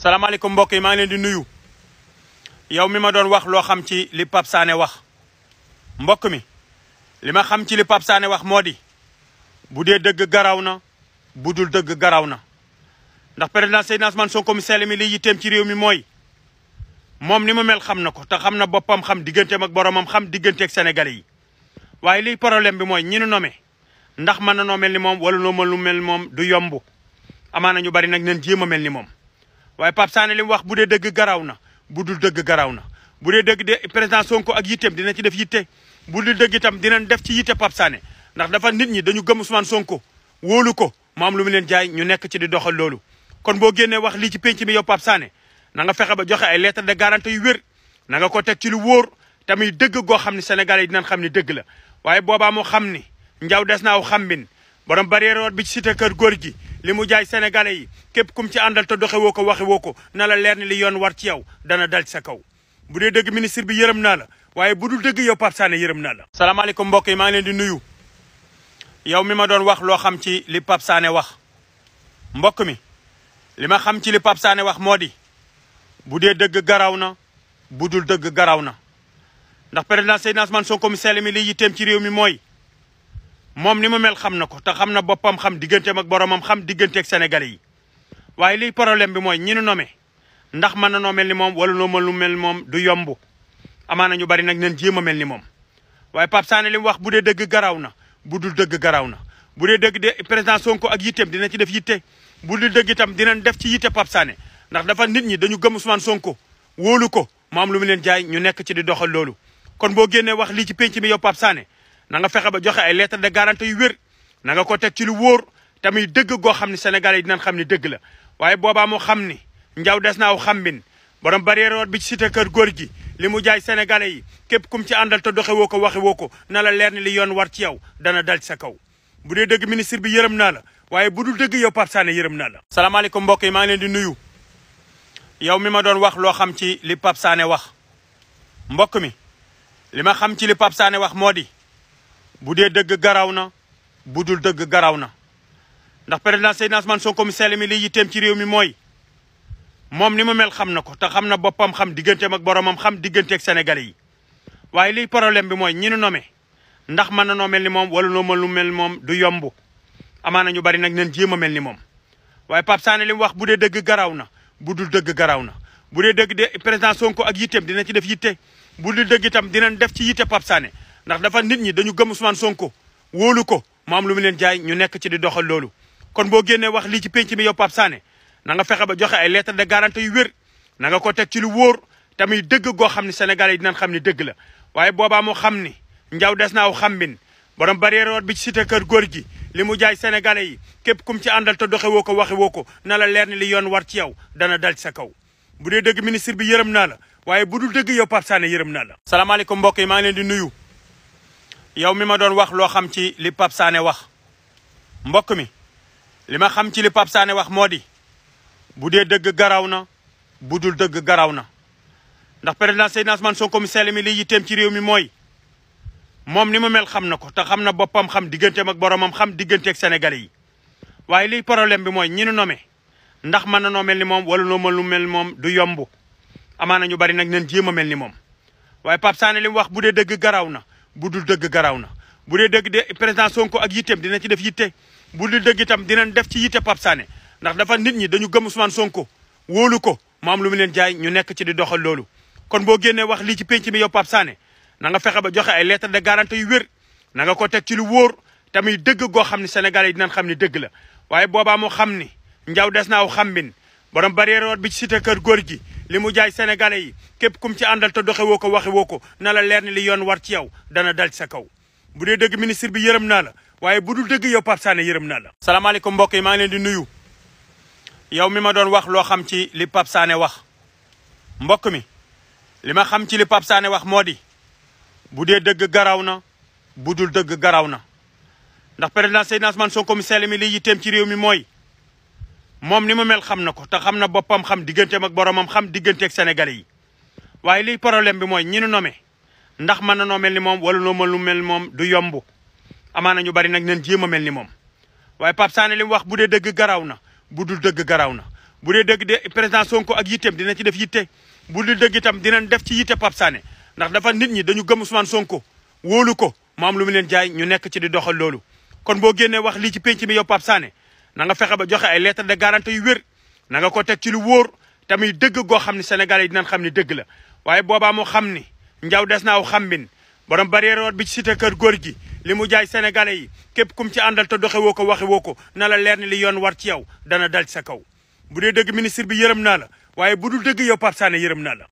salaamaaleykum mbokk yi maa ngi leen di nuyu yow mi ma doon wax loo xam ci li Pape Sané wax mbokk mi li ma xam ci li Pape Sané wax moo di bu dee dëgg garaw na bu dul dëgg garaw na ndax président Seydina Ousmane Sonko mi sell mi li yitteem ci réew mi mooy moom ni mu mel xam na ko te xam na boppam xam digganteem ak boromam xam digganteeg sénégalais yi waaye liy problème bi mooy ñi nu nommé ndax mën na noo mel ni moom wala noo mel lu mel moom du yomb amaana ñu bari nag nañ jéem a mel ni moom waaye Pape Sané li mu wax bu dee dëgg garaw na bu dul dëgg garaw na bu dee dëgg de président Sonko ak yitteem dina ci def yitte bu dul dëgg itam dinañ def ci yitte Pape Sané ndax dafa nit ñi dañu gëm Ousmane Sonko wóolu ko mu am lu mu leen jaay ñu nekk ci di doxal loolu kon boo génnee wax lii ci penc mi yow Pape Sané na nga fexe ba joxe ay lettre de garantie yu wér na nga ko teg ci lu wóor tamit dëgg goo xam ne Sénégalais yi dinañ xam ne dëgg la waaye boobaa mu xam ni njaw des naaw xambin borom barrière bi ci cité kër góor gi li mu jaay sénégalais yi képp kum ci àndal te doxe woo ko waxe woo ko na la leer ni li yoon war ci yow dana dal ci sa kaw bu dee dëgg ministre bi yërëm naa la waaye bu dul dëgg yow Pape Sané yërëm naa la salaamaaleykum mbokk yi maa ngi leen di nuyu yow mi ma doon wax loo xam ci li Pape Sané wax mbokk mi li ma xam ci li Pape Sané wax moo di bu dee dëgg garaw na bu dul dëgg garaw na ndax président Seydina Ousmane Sonko mi sell mi li yitteem ci réew mi mooy moom ni mu mel xam na ko te xam na boppam xam digganteem ak boromam xam digganteeg sénégalais yi waaye liy problème bi mooy ñi nu nommé ndax mën na noo mel ni moom wala noo mel lu mel moom du yomb amaana ñu bari nag nañ jéem a mel ni moom waaye Pape Sané li mu wax bu dee dëgg garaw na bu dul dëgg garaw na bu dee dëgg de président Sonko ak yitteem dina ci def yitte bu dul dëgg itam dinañ def ci yitte Pape Sané ndax dafa nit ñi dañu gëm Ousmane Sonko wóolu ko mu am lu mu leen jaay ñu nekk ci di doxal loolu kon boo génnee wax lii ci penc mi yow Pape Sané na nga fexe ba joxe ay lettre de garantie yu wér na nga ko teg ci lu wóor tamit dëgg goo xam ne Sénégalais yi dinañ xam ne dëgg la waaye boobaa mu xam ni njaw des naaw xambin borom barrière bi ci cité kër góor gi li mu jaay sénégalais yi képp kum ci àndal te doxe woo ko waxe woo ko na la leer ni li yoon war ci yow dana dal ci sa kaw bu dee dëgg ministre bi yërëm naa la waaye bu dul dëgg yow Pape Sané yërëm naa la salaamaaleykum mbokk yi maa ngi leen di nuyu yow mi ma doon wax loo xam ci li Pape Sané wax mbokk mi li ma xam ci li Pape Sané wax moo di bu dee dëgg garaw na bu dul dëgg garaw na ndax président Seydina Ousmane Sonko mi sell mi li yitteem ci réew mi mooy moom ni mu mel xam na ko te xam na boppam xam digganteem ak boromam xam digganteeg sénégalais yi waaye liy problème bi mooy ñi nu nommé ndax mën na noo mel ni moom wala noo mel lu mel moom du yomb amaana ñu bari nag nañ jéem a mel ni moom waaye Pape Sané li mu wax bu dee dëgg garaw na bu dul dëgg garaw na bu dee dëgg de président Sonko ak yitteem dina ci def yitte bu dul dëgg itam dinañ def ci yitte Pape Sané ndax dafa nit ñi dañu gëm Ousmane Sonko wóolu ko mu am lu mu leen jaay ñu nekk ci di doxal loolu kon boo génnee wax lii ci penc mi yow Pape Sané na nga fexe ba joxe ay lettre de garantie yu wér na nga ko teg ci lu wóor tamit dëgg goo xam ne Sénégalais yi dinañ xam ne dëgg la waaye boobaa mu xam ni njaw des naaw xambin borom barrière bi ci cité kër góor gi li mu jaay sénégalais yi képp kum ci àndal te doxe woo ko waxe woo ko na la leer ni li yoon war ci yow dana dal ci sa kaw bu dee dëgg ministre bi yërëm naa la waaye bu dul dëgg yow Pape Sané yërëm naa la salaamaaleykum mbokk yi maa ngi leen di nuyu yow mi ma doon wax loo xam ci li Pape Sané wax mbokk mi li ma xam ci li Pape Sané wax moo di bu dee dëgg garaw na bu dul dëgg garaw na ndax président Seydina Ousmane Sonko mi sell mi li yitteem ci réew mi mooy moom ni mu mel xam na ko te xam na boppam xam digganteem ak boromam xam digganteeg sénégalais yi waaye liy problème bi mooy ñi nu nommé ndax mën na noo mel ni moom wala noo mel lu mel moom du yomb amaana ñu bari nag nañ jéem a mel ni moom waaye Pape Sané li mu wax bu dee dëgg garaw na bu dul dëgg garaw na bu dee dëgg de président Sonko ak yitteem dina ci def yitte bu dul dëgg itam dinañ def ci yitte Pape Sané ndax dafa nit ñi dañu gëm Ousmane Sonko wóolu ko mu am lu mu leen jaay ñu nekk ci di doxal loolu kon boo génnee wax lii ci penc mi yow Pape Sané na nga fexe ba joxe ay lettre de garantie yu wér na nga ko teg ci lu wóor tamit dëgg goo xam ne Sénégalais yi dinañ xam ne dëgg la waaye boobaa mu xam ni njaw des naaw xambin borom barrière bi ci cité kër góor gi li mu jaay sénégalais yi képp kum ci àndal te doxe woo ko waxe woo ko na la leer ni li yoon war ci yow dana dal ci sa kaw bu dee dëgg ministre bi yërëm naa la waaye bu dul dëgg yow Pape Sané yërëm naa la salaamaaleykum mbokk yi maa ngi leen di nuyu yow mi ma doon wax loo xam ci li Pape Sané wax mbokk mi li ma xam ci li Pape Sané wax moo di bu dee dëgg garaw na bu dul dëgg garaw na ndax président Seydina Ousmane Sonko mi sell mi li yitteem ci réew mi mooy moom ni mu mel xam na ko te xam na boppam xam digganteem ak boromam xam digganteeg sénégalais yi waaye liy problème bi mooy ñi nu nommé ndax mën na noo mel ni moom wala noo mel lu mel moom du yomb amaana ñu bari nag nañ jéem a mel ni moom waaye Pape Sané li mu wax bu dee dëgg garaw na bu dul dëgg garaw na bu dee dëgg de président Sonko ak yitteem dina ci def yitte bu dul dëgg itam dinañ def ci yitte Pape Sané ndax dafa nit ñi dañu gëm Ousmane Sonko wóolu ko mu am lu mu leen jaay ñu nekk ci di doxal loolu. kon boo génnee wax lii ci penc mi yow Pape Sané na nga fexe ba joxe ay lettre de garantie yu wér na nga ko teg ci lu wóor tamit dëgg goo xam ne Sénégalais yi dinañ xam ne dëgg la waaye boobaa moo xam ni njaw des naaw xambin borom barrière bi ci cité kër góor gi li mu jaay Sénégalais yi képp kum ci àndal te doxe woo ko waxe woo ko na la leer ni li yoon war ci yow dana dal ci sa kaw bu dee dëgg ministre bi yërëm naa la waaye bu dul dëgg yow Pape Sané yërëm naa la